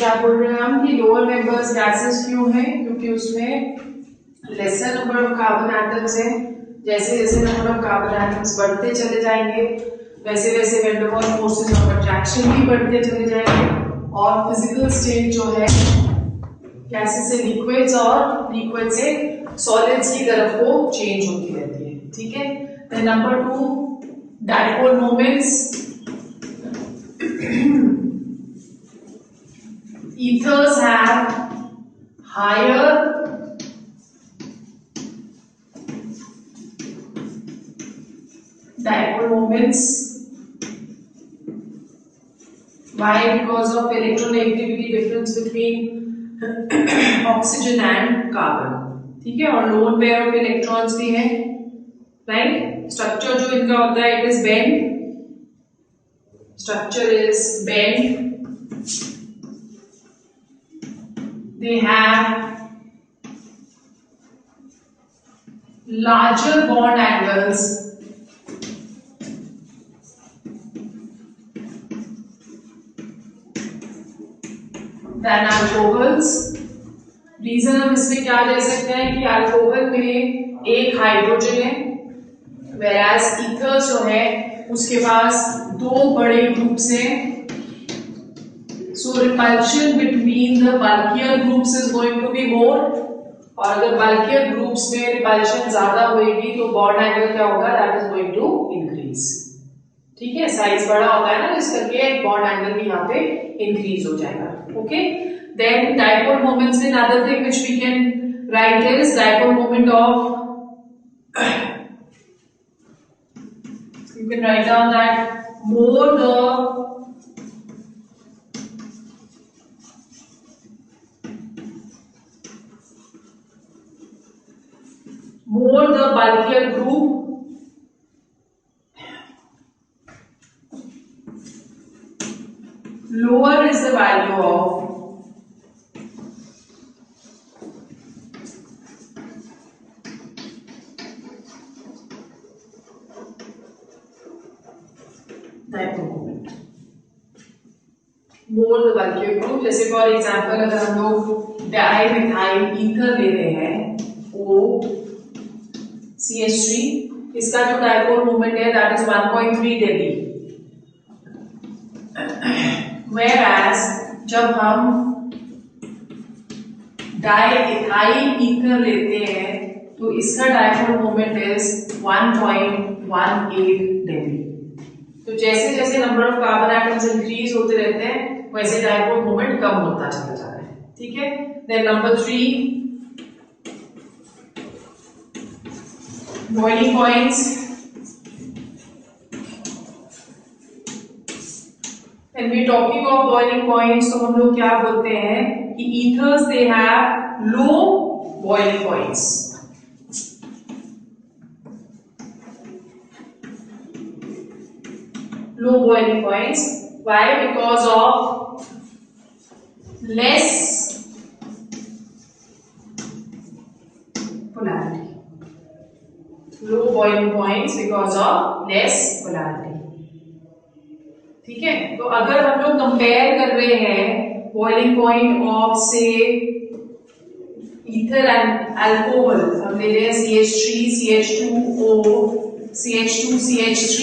क्या बोल रहे हैं हम कि लोअर मेंबर्स गैसेस क्यों हैं, क्योंकि उसमें laser number of carbon atoms है। जैसे जैसे नंबर ऑफ कार्बन एटम्स बढ़ते चले जाएंगे वैसे वैसे van der Waals forces of attraction भी बढ़ते चले जाएंगे और फिजिकल स्टेट जो है गैसेस से लिक्विड्स और लिक्विड से सॉलिड्स की तरफ को चेंज होती रहती है। ठीक है। Then number 2 dipole moments. ethers have higher dipole moments. Why? Because of electronegativity difference between oxygen and carbon. ठीक है। और lone pair of electrons भी है, राइट। स्ट्रक्चर जो इनका होता है it is bend, structure is bend. They have larger bond angles than alcohols. Reason हम इसमें क्या दे सकते हैं कि अल्कोहल में एक हाइड्रोजन है, whereas ethers जो है उसके पास 2 बड़े ग्रुप्स हैं। So repulsion between the bulkier groups is going to be more, और अगर bulkier groups में repulsion ज्यादा होगी तो bond angle क्या होगा, that is going to increase। ठीक है, साइज बड़ा होता है ना, इस करके bond angle भी यहाँ पे increase हो जाएगा। Okay, then dipole moments, another thing which we can write is dipole moment of you can write down that more the bulkier group, lower is the value of dipole moment. More the bulkier group, जैसे for example अगर हम लोग dimethyl ether ले रहे हैं CH3, इसका जो dipole moment है that is 1.3 डेबी, whereas जब हम डाइइथाइल ईथर लेते हैं तो इसका डाइपोल मोमेंट इज 1.18 डेबी। तो जैसे जैसे number of carbon atoms increase होते रहते हैं वैसे डाइपोल मोमेंट कम होता चला जाता है। ठीक है। Then number 3 boiling points। When we talking of boiling points तो हम लोग क्या बोलते हैं कि ethers they have low boiling points। low boiling points, why? Because of less polarity। low boiling points because of less polarity। ठीक है। तो अगर हम लोग कंपेयर कर रहे हैं बॉइलिंग पॉइंट ऑफ से ईथर एंड अल्कोहल, हम ले रहे हैं CH3 CH2O CH2 CH3,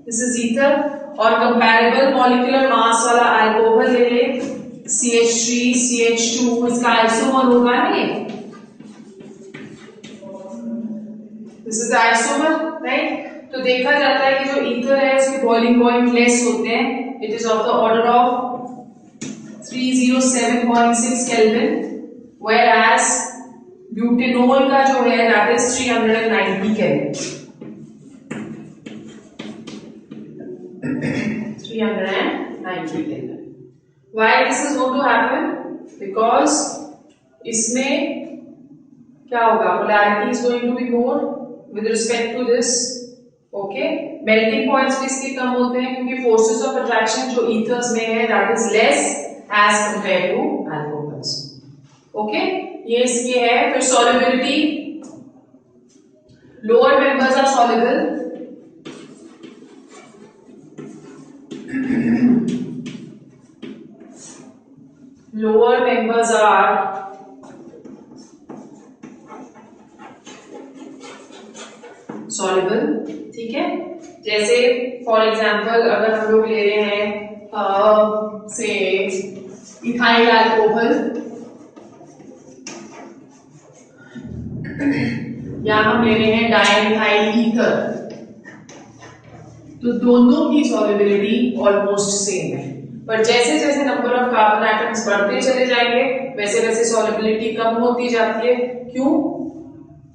this is ether, और कंपैरेबल मॉलिक्यूलर मास वाला अल्कोहल ले ले CH3 CH2, इसका आइसोमर होगा नहीं, दिस इज आइसोमर, राइट। तो देखा जाता है कि जो ईथर है उसके बॉइलिंग पॉइंट लेस होते हैं, it is of the order of 307.6 kelvin, whereas butanol का जो है that is 390 kelvin. 390 kelvin. Why this is going to happen? Because इसमें क्या होगा, polarity is going to be more with respect to this। Okay, melting points भी इसके कम होते हैं क्योंकि फोर्सेस ऑफ अट्रैक्शन जो ईथर्स में है that is less as compare to alcohols. Okay, ये इसकी है। फिर solubility, lower members are soluble, lower members are soluble, ठीक है। जैसे फॉर एग्जाम्पल अगर हम लोग ले रहे हैं से इथाइल अल्कोहल या हम ले रहे हैं डाइमिथाइल ईथर, तो दोनों की सॉल्युबिलिटी ऑलमोस्ट सेम है, पर जैसे जैसे नंबर ऑफ कार्बन एटम्स बढ़ते चले जाएंगे वैसे वैसे सॉल्युबिलिटी कम होती जाती है। क्यों?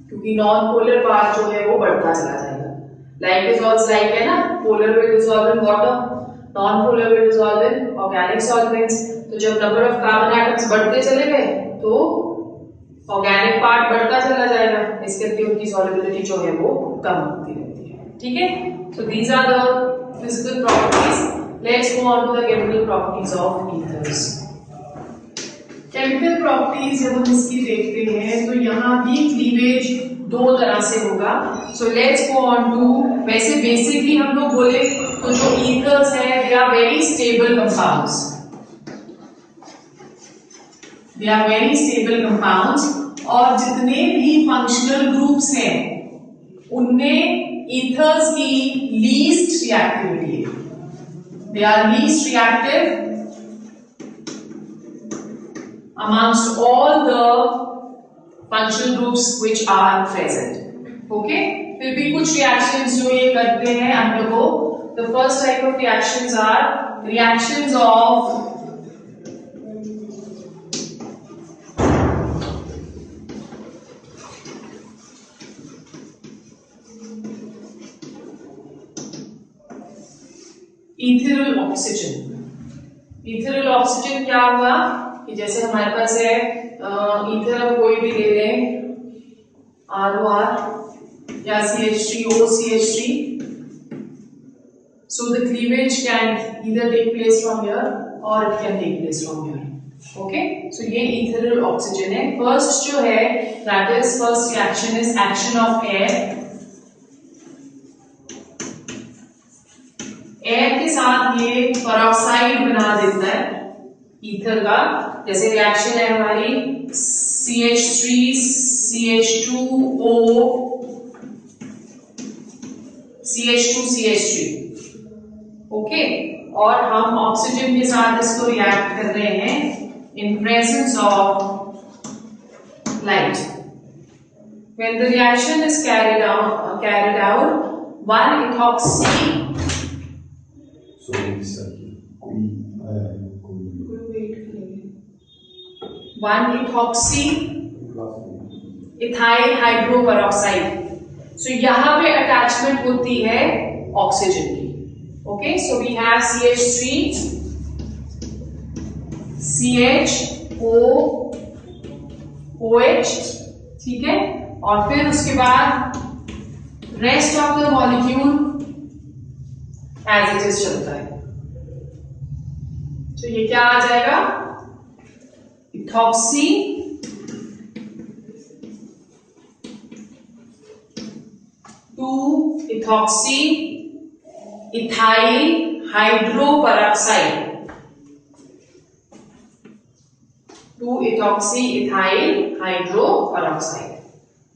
क्योंकि नॉन पोलर पार्ट जो है वो बढ़ता चला जाएगा। लाइक डिसॉल्व्स लाइक है ना, polar will dissolve in water, non polar will dissolve in organic solvents. तो जब नंबर ऑफ कार्बन एटम्स बढ़ते चले गए तो ऑर्गेनिक पार्ट बढ़ता चला जाएगा, इसके लिए उनकी सॉल्युबिलिटी जो है वो कम होती रहती है, ठीक है। So these are the physical properties. Let's go on to the chemical properties of ethers. Chemical properties जब हम इसकी देखते हैं तो यहाँ भी क्लीवेज दो तरह से होगा। So let's go on to, वैसे बेसिकली हम लोग बोले तो जो ईथर्स है they are very stable compounds, they are very stable compounds, और जितने भी फंक्शनल ग्रुप्स हैं उनमें ईथर्स की लीस्ट रिएक्टिविटी है, they are least reactive amongst all the functional groups which are present. Okay, फिर भी कुछ reactions जो ये करते हैं undergo. The first type of reactions are reactions of ethereal oxygen. Ethereal oxygen क्या हुआ कि जैसे हमारे पास है ईथर, हम कोई भी ले लें ROR या CH3O CH3, so the cleavage can either take place from here or it can take place from here. Okay, so ये ethereal oxygen है। First जो है that is first reaction is action of air। Air के साथ ये peroxide बना देता है ईथर का। जैसे रिएक्शन है हमारी CH3 CH2O CH2 CH3, okay, और हम ऑक्सीजन के साथ इसको रिएक्ट कर रहे हैं in presence of light. When the reaction is carried out, one ethoxy ethyl hydroperoxide, so यहां पे अटैचमेंट होती है ऑक्सीजन की। Okay, so we have CH3 CHOOH, ठीक है, और फिर उसके बाद rest of the molecule as it is चलता है। तो ये क्या आ जाएगा? Ethoxy two ethoxy ethyl hydroperoxide, two ethoxy ethyl hydroperoxide,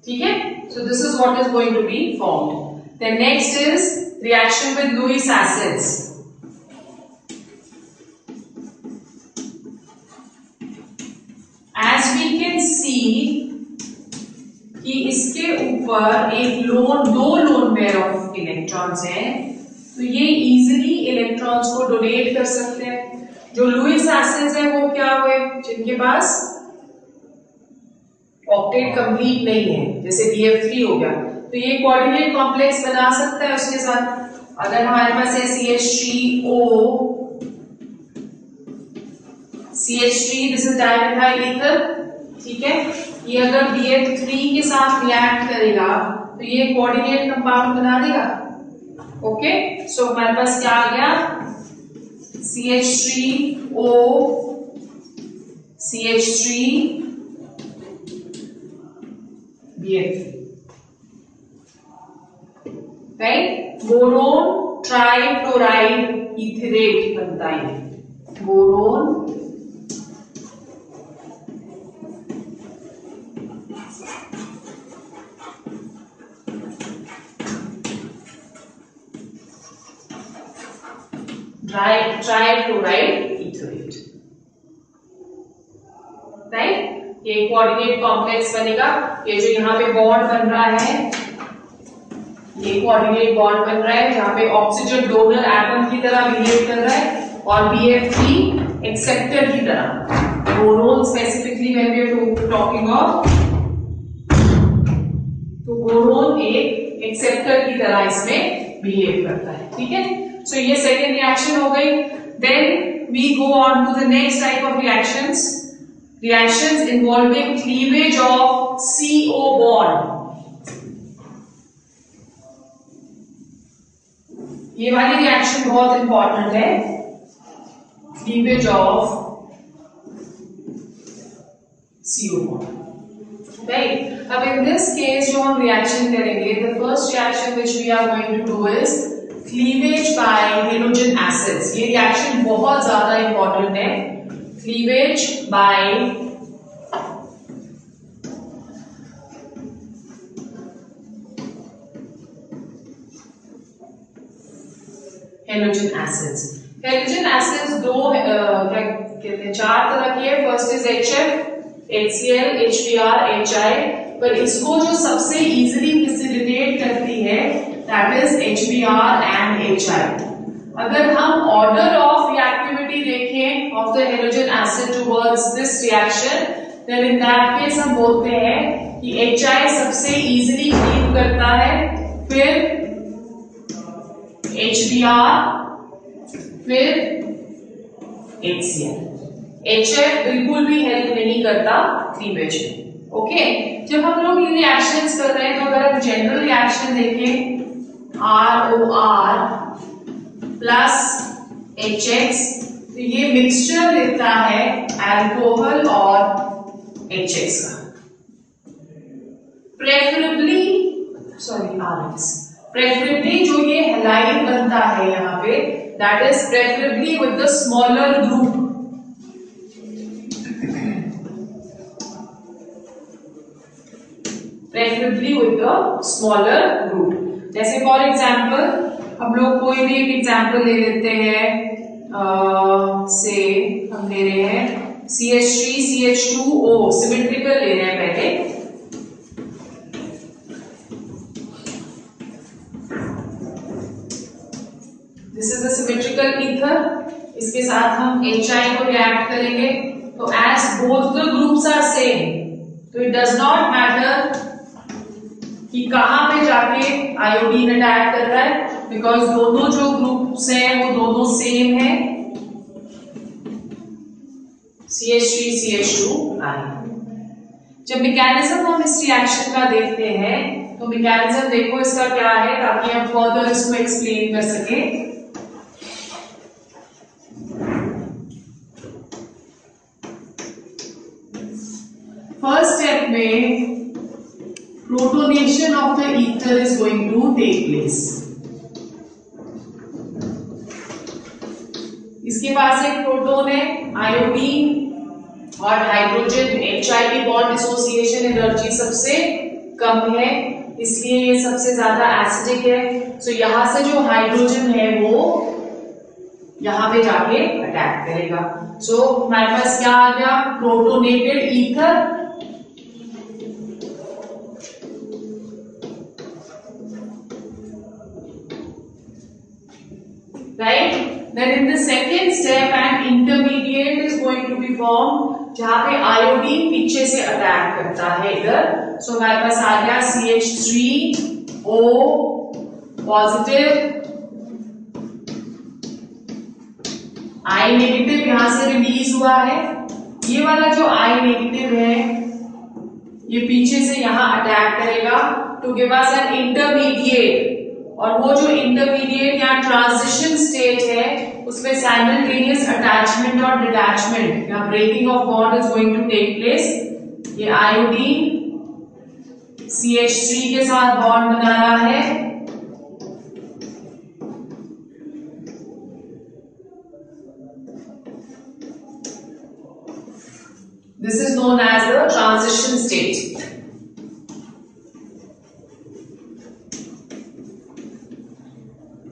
ठीक है। So this is what is going to B formed. Then next is reaction with Lewis acids. As we can see कि इसके ऊपर एक दो लोन पेयर ऑफ इलेक्ट्रॉन्स हैं, तो ये इजीली इलेक्ट्रॉन्स को डोनेट कर सकते हैं। जो लुईस एसिड्स हैं वो क्या हुए? जिनके पास ऑक्टेट कंप्लीट नहीं है, जैसे BF3 हो गया, तो ये कोऑर्डिनेट कॉम्प्लेक्स बना सकता है उसके साथ। अगर हमारे पास है CH3O CH3, this is dimethyl ether, ठीक है, ये अगर BF3 के साथ रिएक्ट करेगा तो ये कोऑर्डिनेट कंपाउंड बना देगा। ओके, सो हमारे पास क्या आ गया? CH3O CH3 BF, right. Boron trichloride etherate बनता है, बोरोन ट्राइफ्लोराइड ईथरेट, राइट। ये कोऑर्डिनेट कॉम्प्लेक्स बनेगा। ये जो यहाँ पे बॉन्ड बन रहा है, ये कोऑर्डिनेट बॉन्ड बन रहा है जहाँ पे ऑक्सीजन डोनर एटम की तरह बिहेव कर रहा है और BF3 एक्सेप्टर की तरह। Boron specifically when we are talking of, तो बोरोन एक एक्सेप्टर की तरह इसमें बिहेव करता है, ठीक है। सो ये सेकेंड रिएक्शन हो गई। Then we go on to the next type of reactions, reactions involving cleavage of CO bond। ये वाली रिएक्शन बहुत इंपॉर्टेंट है, cleavage of CO bond, right। अब in this case जो हम रिएक्शन करेंगे, the first reaction which we are going to do is cleavage by halogen acids। ये reaction बहुत ज्यादा इंपॉर्टेंट है, cleavage by halogen acids। halogen acids दो क्या कहते हैं, चार तरह की है। First is HF, HCl, HBr, HI, पर इसको जो सबसे इजीली फैसिलिटेट करती है that is HBr and HI। अगर हम ऑर्डर ऑफ रिएक्टिविटी देखें of the halogen acid towards this reaction, then in that case हम बोलते हैं कि HI सबसे इजीली क्लीव करता है, फिर HBr, फिर HCl। HF बिल्कुल भी हेल्प नहीं करता क्लीवेज में, ओके। जब हम लोग ये रिएक्शंस कर रहे हैं तो अगर हम जनरल रिएक्शन देखें, ROR प्लस HX, तो ये मिक्सचर देता है अल्कोहल और HX का। प्रेफरेबली जो ये हैलाइड बनता है यहाँ पे, that is preferably with the smaller group. Preferably with the smaller group. जैसे फॉर एग्जाम्पल हम लोग कोई भी एक एग्जाम्पल ले लेते हैं, से हम ले रहे हैं CH3 CH2O, सिमेट्रिकल ले रहे हैं पहले। This is the symmetrical ether, इसके साथ हम HI को रिएक्ट करेंगे। तो as both the groups are same, तो इट डज नॉट मैटर कि कहां पे जाके आयोडीन अटैक कर रहा है, बिकॉज दोनों जो ग्रुप्स हैं वो दोनों सेम है, CH3 CH2 आए। जब मैकेनिज्म हम इस रिएक्शन का देखते हैं तो मैकेनिज्म देखो इसका क्या है, ताकि हम फर्दर इसको एक्सप्लेन कर सके। फर्स्ट स्टेप में protonation of the ether is going to take place। इसके पास एक प्रोटॉन है, आयोडीन और hydrogen, HI bond association energy सबसे कम है, इसलिए ये सबसे ज्यादा एसिडिक है। सो यहां से जो हाइड्रोजन है वो यहां पे जाके अटैक करेगा। सो हमारे पास क्या आ गया, protonated ether. Right? Then in the second step an intermediate is going to be formed जहां पे आयोडीन पीछे से अटैक करता है इधर। सो हमारे पास आ गया CH3O पॉजिटिव, I नेगेटिव यहां से रिलीज हुआ है। ये वाला जो I नेगेटिव है ये पीछे से यहां अटैक करेगा to give us an intermediate, और वो जो इंटरमीडिएट या ट्रांजिशन स्टेट है उसमें साइमल्टेनियस अटैचमेंट और डिटैचमेंट या breaking of bond is going to take place. ये आयोडीन CH3 के साथ बॉन्ड बना रहा है, this is known as the transition state.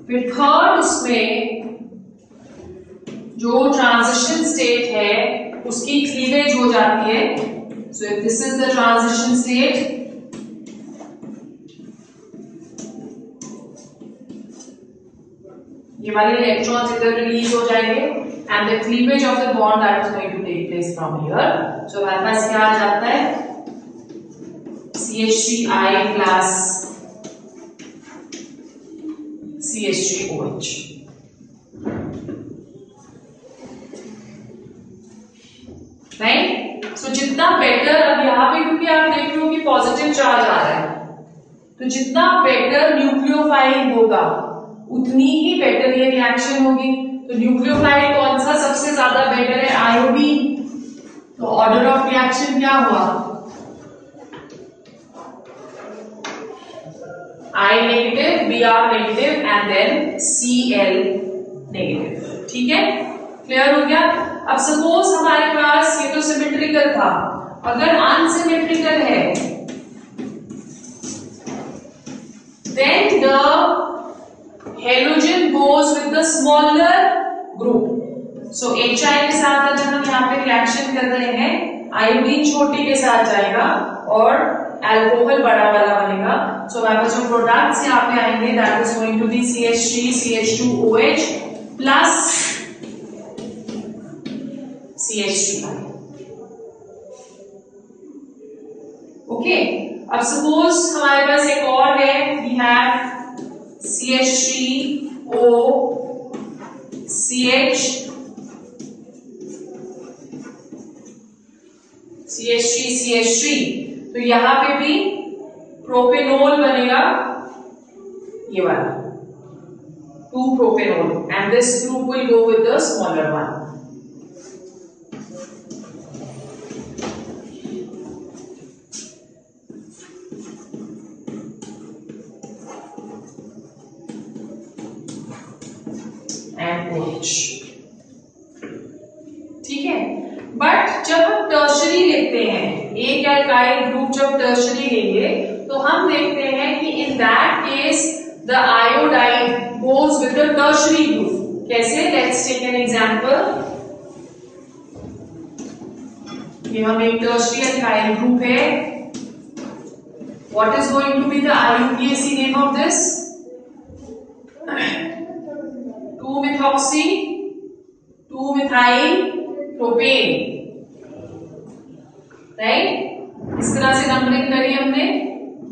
फिर थर्ड उसमें जो ट्रांजिशन स्टेट है उसकी क्लीवेज हो जाती है. So if this is the transition state, ये वाले इलेक्ट्रॉन्स इधर रिलीज हो जाएंगे and the cleavage of the bond that is going to take place from here. सो हमारे पास क्या आ जाता है, CH3I प्लस CH3OH. राइट. सो जितना बेटर, अब यहाँ पे क्योंकि आप देख रहे हो कि पॉजिटिव चार्ज आ रहा है, तो जितना बेटर न्यूक्लियोफाइल होगा उतनी ही बेटर ये रिएक्शन होगी. तो न्यूक्लियोफाइल कौन सा सबसे ज्यादा बेटर है, आयोडीन. तो ऑर्डर ऑफ रिएक्शन क्या हुआ, I negative, Br negative and then Cl negative. ठीक है, क्लियर हो गया. अब सपोज हमारे पास ये तो सिमेट्रिकल था, अगर अनसिमेट्रिकल है then the halogen goes with the smaller group. So HI के साथ अगर हम यहाँ पे रिएक्शन कर रहे हैं, आयोडीन छोटी के साथ जाएगा और अल्कोहल बड़ा वाला बनेगा. सो हमारे पास जो प्रोडक्ट्स यहाँ पे आएंगे that is going to be CH3 CH2OH plus CH3I. Okay. अब सपोज हमारे पास एक और है, वी हैव CH3O CH3 तो यहां पे भी प्रोपेनॉल बनेगा, ये वाला 2-propanol and this group will go with the smaller one. ठीक है. बट जब हम टर्शरी लेते हैं, एक एल्काइल ग्रुप जब टर्शरी लेंगे तो हम देखते हैं कि in that case the iodide goes with the tertiary group. कैसे, लेट्स टेक एन एग्जांपल. ये हम एक टर्शरी एल्काइल ग्रुप है. What is going to be the IUPAC name of this, 2-methoxy 2-methyl propane. Right. इस तरह से numbering करी हमने,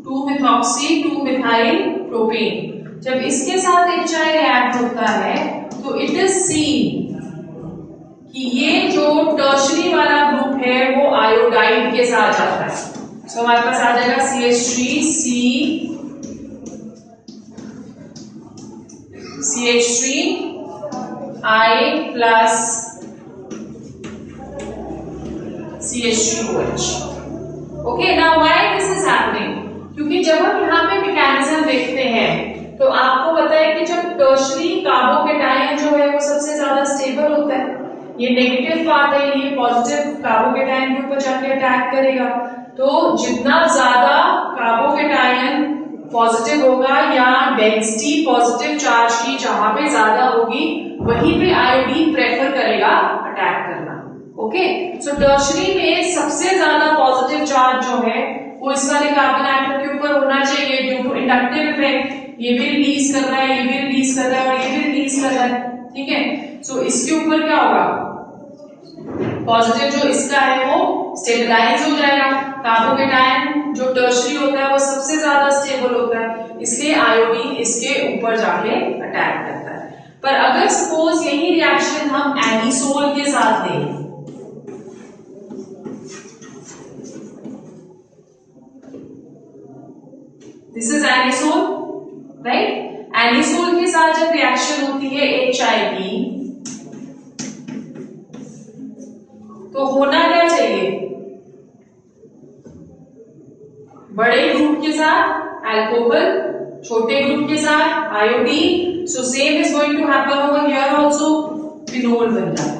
2-methoxy 2-methyl propane. जब इसके साथ HI रिएक्ट होता है तो इट इज सीन कि ये जो टर्शरी वाला ग्रुप है वो आयोडाइड के साथ जाता है. सो हमारे पास आ जाएगा CH3I plus CH3OH. Okay. Now why this is happening, क्योंकि जब हम यहाँ पे मैकेनिज्म देखते हैं तो आपको पता है कि जब टर्शरी कार्बोकेटायन जो है वो सबसे ज्यादा स्टेबल होता है. ये नेगेटिव पार्ट है, ये पॉजिटिव कार्बोकेटायन के ऊपर जाके अटैक करेगा. तो जितना ज्यादा कार्बोकेटायन पॉजिटिव होगा या डेंसिटी पॉजिटिव चार्ज की जहां पे ज्यादा होगी वहीं पे आयोडीन प्रेफर करेगा अटैक करना. ओके. सो टर्शरी में सबसे ज्यादा पॉजिटिव चार्ज जो है वो इस वाले कार्बन एटम के ऊपर होना चाहिए ड्यू टू इंडक्टिव इफेक्ट. ये भी रिलीज कर रहा है, ये भी रिलीज कर रहा है और ये भी रिलीज कर रहा है. ठीक है. सो इसके ऊपर क्या होगा, पॉजिटिव जो इसका है वो स्टेबलाइज हो जाएगा. कार्बोकेटायन जो टर्शरी होता है वो सबसे ज्यादा स्टेबल होता है, इसलिए आयोडीन इसके ऊपर जाके अटैक करता है. पर अगर सपोज यही रिएक्शन हम एनिसोल के साथ लें, this is anisole, right. Anisole के साथ जब रिएक्शन होती है HI की तो होना क्या चाहिए, बड़े ग्रुप के साथ अल्कोहल, छोटे ग्रुप के साथ iodine. So same is going to happen over here also, phenol बन जाता है.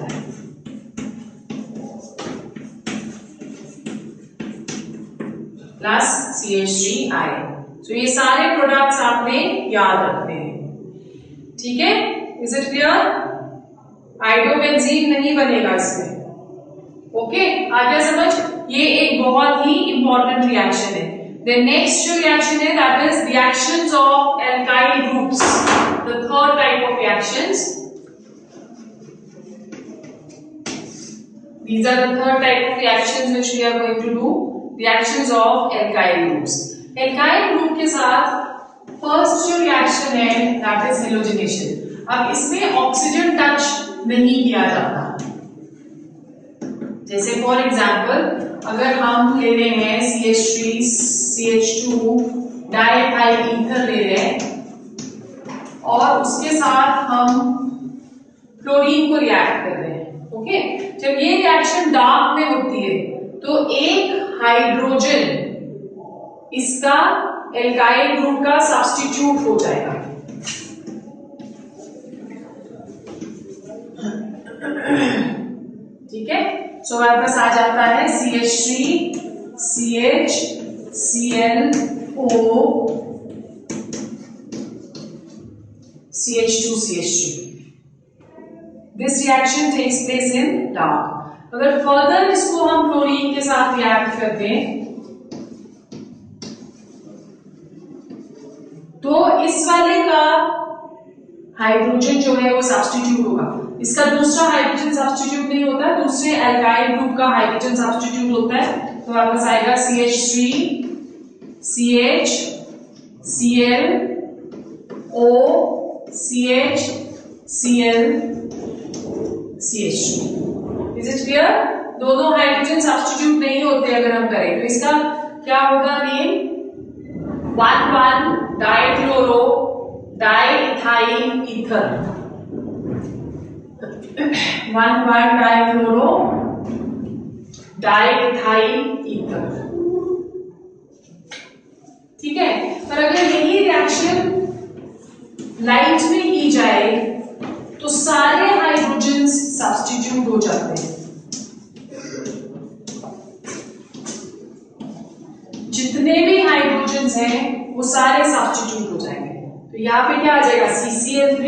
Plus CH3I. तो ये सारे प्रोडक्ट्स आपने याद रखने हैं. ठीक है. Is it clear? आइडोबेंजीन नहीं बनेगा इसमें। ओके, आ गया समझ? ये एक बहुत ही इंपॉर्टेंट रिएक्शन है। देन नेक्स्ट जो रिएक्शन है that is reactions of alkyl groups, the third type of reactions. These are the third type of reactions which we are going to do. Reactions of alkyl groups. Alkyl group के साथ first जो reaction है that is halogenation. अब इसमें oxygen touch नहीं किया जाता। जैसे फॉर एग्जाम्पल अगर हम ले रहे हैं CH3 CH2 डाइथाइल ईथर ले रहे हैं और उसके साथ हम क्लोरीन को रिएक्ट कर रहे हैं। ओके, जब ये रिएक्शन डार्क में होती है तो एक हाइड्रोजन इसका एल्काइल ग्रुप का सब्स्टिट्यूट हो जाएगा। ठीक है, सो हमारे पास आ जाता है CH3 CH ClO CH2 CH3। This reaction takes place in dark. अगर फर्दर इसको हम क्लोरीन के साथ रिएक्ट कर दें तो इस वाले का हाइड्रोजन जो है वो सब्स्टिट्यूट होगा, इसका दूसरा हाइड्रोजन सब्स्टिट्यूट नहीं होता, दूसरे एल्काइल ग्रुप का हाइड्रोजन सब्स्टिट्यूट होता है। तो वापस आएगा CH3 CH ClO CH Cl CH2। Is it clear? दोनों हाइड्रोजन सब्स्टिट्यूट नहीं होते अगर हम करें तो इसका क्या होगा name? 1,1 dichloro diethyl ether. 1,1 dichloro diethyl ether. ठीक है, पर अगर यही रिएक्शन लाइट में की जाए तो सारे हाइड्रोजन्स सब्स्टिट्यूट हो जाते हैं। जितने भी हाइड्रोजन्स हैं वो सारे सब्स्टिट्यूट हो जाएंगे। तो यहां पे क्या आ जाएगा? CCl3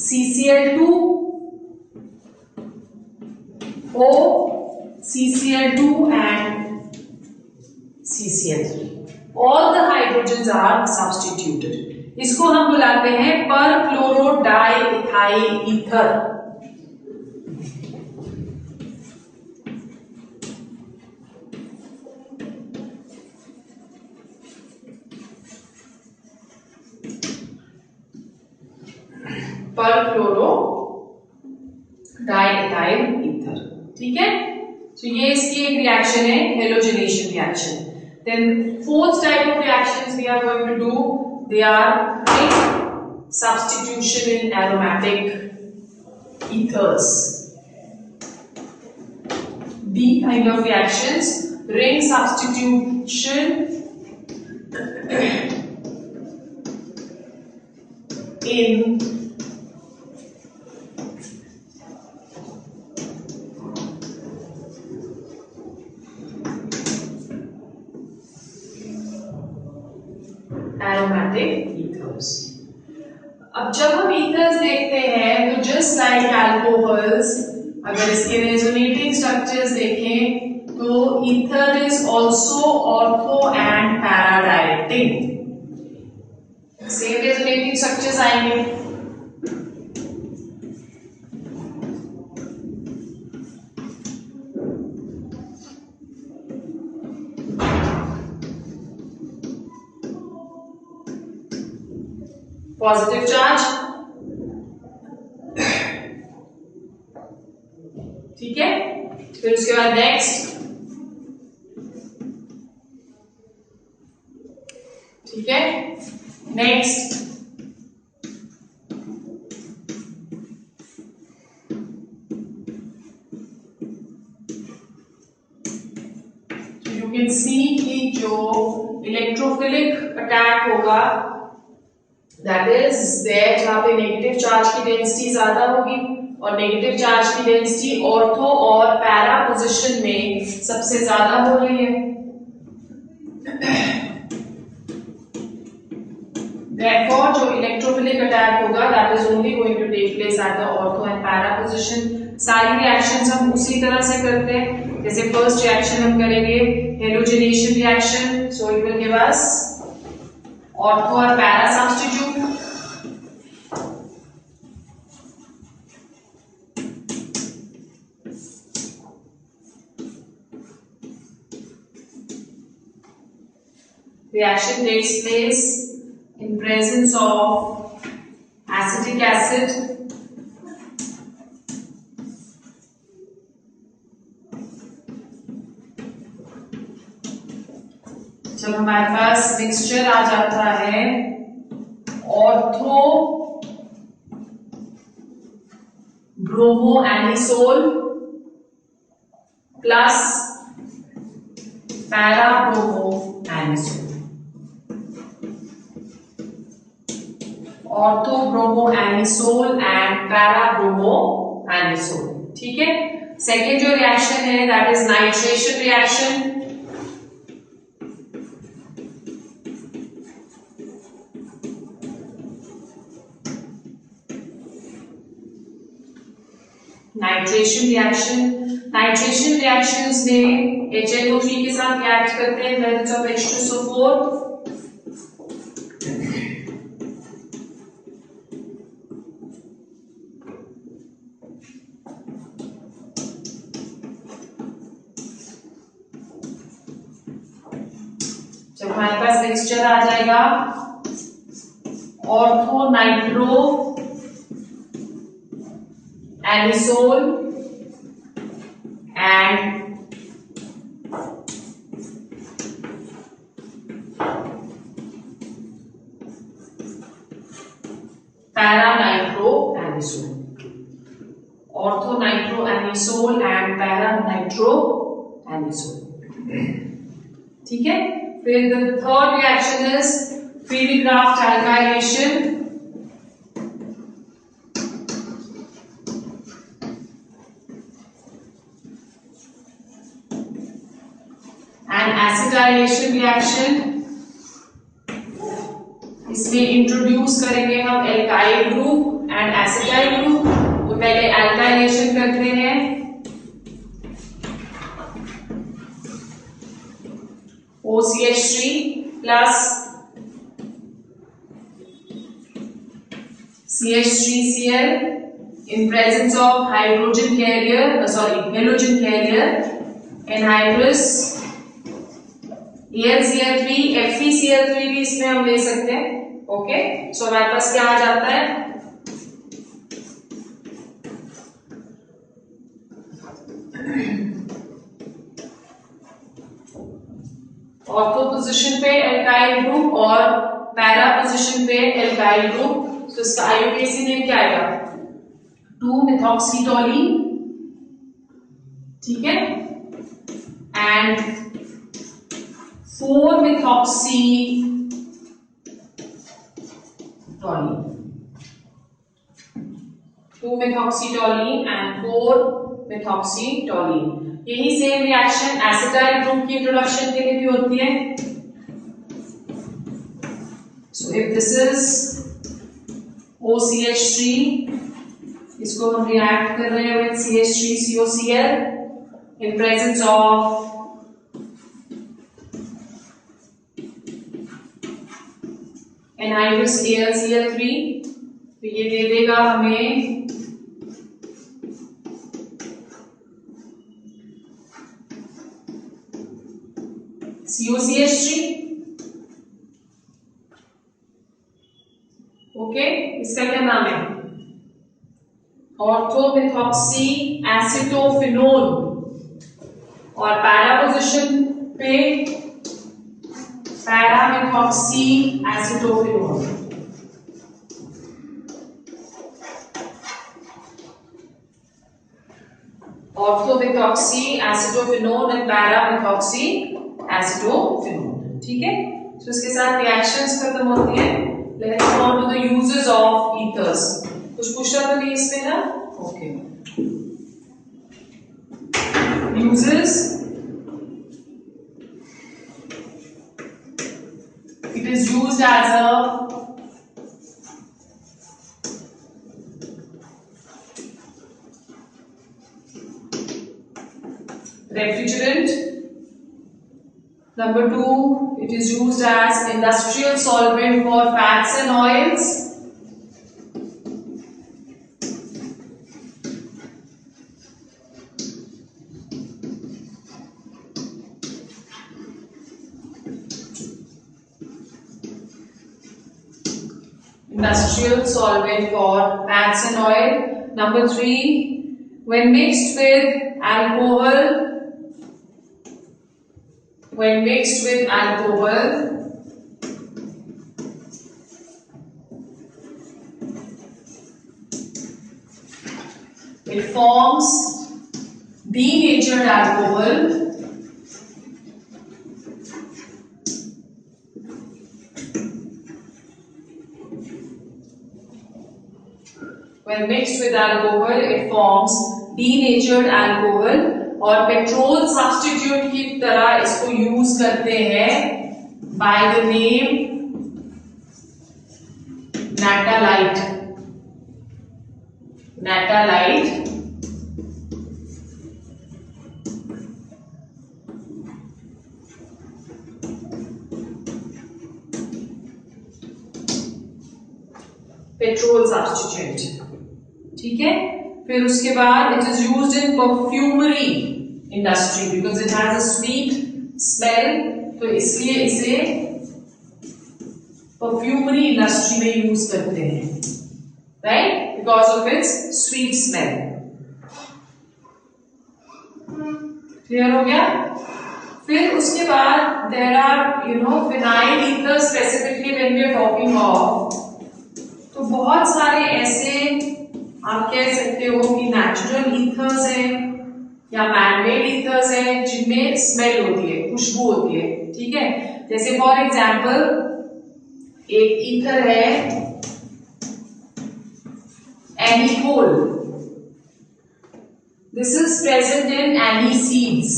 CCl2 O CCl2 and CCl3। All the hydrogens are substituted. इसको हम बुलाते हैं perchloro diethyl ether. Perchloro diethyl ether. ठीक है, तो ये इसकी एक रिएक्शन है, halogenation reaction. Then fourth type of reactions we are going to do, they are substitution in aromatic ethers. D kind of reactions, ring substitution in aromatic ethers. अब जब हम ethers देखते हैं तो just like alcohols, अगर इसके resonating structures देखें तो ether is also ortho and para directing. Same resonating structures आएंगे। पॉजिटिव चार्ज, ठीक है, फिर उसके बाद नेक्स्ट, ठीक है, नेक्स्ट, यू कैन सी कि जो इलेक्ट्रोफिलिक अटैक होगा दैट इज देयर जहां पे नेगेटिव चार्ज की डेंसिटी ज्यादा होगी और नेगेटिव चार्ज की डेंसिटी ऑर्थो और पैरा पोजीशन में सबसे ज्यादा हो रही है। Therefore, जो इलेक्ट्रोफिलिक अटैक होगा that is only going to take place at the ortho and para position. सारी रिएक्शंस हम उसी तरह से करते हैं जैसे फर्स्ट रिएक्शन हम करेंगे halogenation reaction, so it will give us ortho और para substitute. Reaction takes place in presence of acetic acid जब हमारे पास मिक्सचर आ जाता है ortho bromo anisole plus para bromo anisole, ortho bromo anisole and para bromo anisole. ठीक है. Second जो reaction है that is nitration reaction. Nitration reactions में HNO3 के साथ रिएक्ट करते हैं प्रेजेंस ऑफ H2SO4. जब हमारे पास मिक्सचर आ जाएगा ortho nitro anisole and para nitro anisole, ortho nitro anisole and para nitro anisole. ठीक है. फिर the third reaction is Feldkraft alkylation. acetylation reaction. इसमें इंट्रोड्यूस करेंगे हम alkyl group and acetyl group. तो पहले एल्काइलेशन करते हैं. OCH3 plus CH3Cl in presence of halogen carrier anhydrous AlCl3 FeCl3 भी इसमें हम ले सकते हैं. ओके. सो हमारे पास क्या आ जाता है ऑर्थो पोजीशन पे एल्काइल ग्रुप और पैरा पोजीशन पे एल्काइल ग्रुप. तो इसका आईयूपीएसी नेम क्या आएगा 2-methoxytoluene. ठीक है. And 4-methoxytoluene. 2-methoxytoluene and 4-methoxytoluene. यही सेम रिएक्शन एसिटाइल ग्रुप की इंट्रोडक्शन के लिए भी होती है. So if this is OCH3, इसको हम रिएक्ट कर रहे हैं with CH3COCl in presence of anhydrous AlCl3. तो ये दे देगा हमें COCH3. ओके. इसका क्या नाम है ऑर्थोमेथॉक्सी एसिटोफिनोल. और पैरा पोजीशन पे पैरामेथॉक्सी एसिटोफिनोल. ऑर्थोमेथॉक्सी एसिटोफिनोल एंड पैरामेथॉक्सी एसिटोफिनोल. ठीक है. तो इसके साथ रिएक्शंस खत्म होती है. Let's go on to the uses of ethers. कुछ पूछना तो नहीं इसमें ना. Okay. Uses. It is used as a refrigerant. Number 2, it is used as industrial solvent for fats and oils. Industrial solvent for fats and oil. Number 3, when mixed with alcohol, it forms denatured alcohol. When mixed with alcohol, it forms denatured alcohol. और petrol substitute की तरह इसको use करते हैं by the name Natalite. Petrol substitute. ठीक है. फिर उसके बाद it is used in perfumery industry because it has a sweet smell. तो इसलिए इसे परफ्यूमरी इंडस्ट्री में यूज करते हैं, right, because of its sweet smell. Clear हो गया. फिर उसके बाद there are phenyl ether specifically when we are talking of. तो बहुत सारे ऐसे आप कह सकते हो कि नेचुरल ईथर्स हैं या मैनमेड ईथर्स हैं जिनमें स्मेल होती है, खुशबू होती है. ठीक है. जैसे फॉर एग्जांपल एक ईथर है anisole. This is present in anise seeds.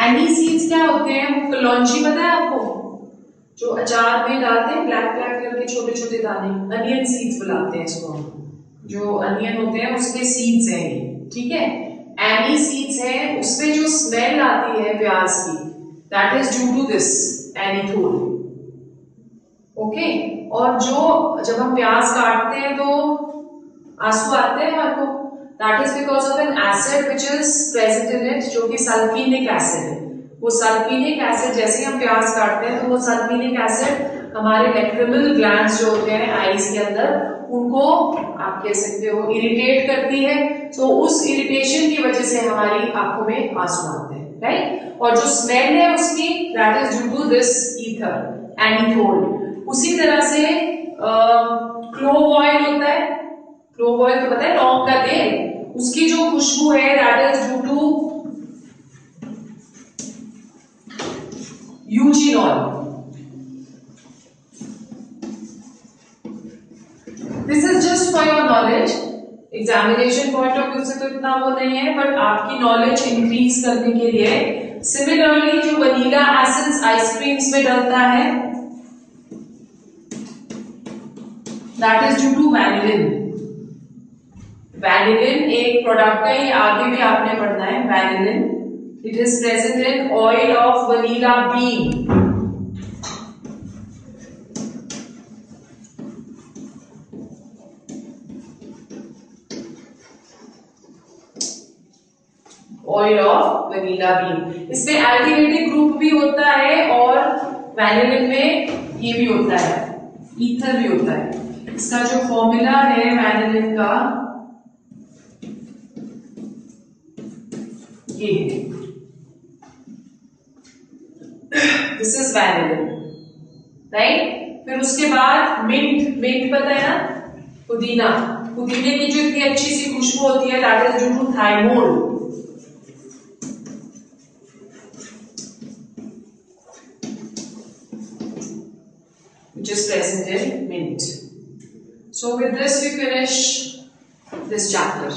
Anise seeds क्या होते हैं? वो कलौंजी पता है आपको, जो अचार में डालते हैं, ब्लैक ब्लैक करके छोटे छोटे दाने, अनियन सीड्स बुलाते हैं इसको. जो अनियन होते हैं उसके सीड्स हैं ये. ठीक है. एनी सीड्स हैं, उसमें जो स्मेल आती है प्याज की, that is due to this anethole. Okay. और जो जब हम प्याज काटते हैं तो आंसू आते हैं हमारे को, that is because of N acid which is present in it, जो कि सल्फिनिक एसिड है. वो सल्फिनिक एसिड जैसे हम प्याज काटते हैं तो वो सल्फिनिक एसिड हमारे लैक्रिमल ग्लैंड्स जो होते हैं आईज के अंदर, उनको आप कह सकते हो इरिटेट करती है. तो उस इरिटेशन की वजह से हमारी आंखों में आंसू आते हैं, राइट. और जो स्मेल है उसकी, that is due to this ether anethole. उसी तरह से क्लोव ऑयल होता है. क्लोव ऑयल तो पता है, लौंग का तेल, उसकी जो खुशबू है that is due to eugenol. This is just for your knowledge. Examination point of view से तो इतना वो नहीं है, बट आपकी नॉलेज इंक्रीज करने के लिए. सिमिलरली जो वनीला एसेंस आइसक्रीम्स में डलता है, that is due to vanillin. Vanillin एक प्रोडक्ट है, ये आगे भी आपने पढ़ना है. Vanillin, it is present in oil of vanilla bean. Oil of vanilla bean. इसमें एल्डिहाइड ग्रुप भी होता है और वैनिलिन में ये भी होता है, ईथर भी होता है. इसका जो फॉर्मूला है वैनिलिन का ये है. This is vanillin, right. फिर उसके बाद मिंट. मिंट पता है ना, पुदीना. पुदीने की जो इतनी अच्छी सी खुशबू होती है, that is due to thymol. which is present in mint. So with this we finish this chapter.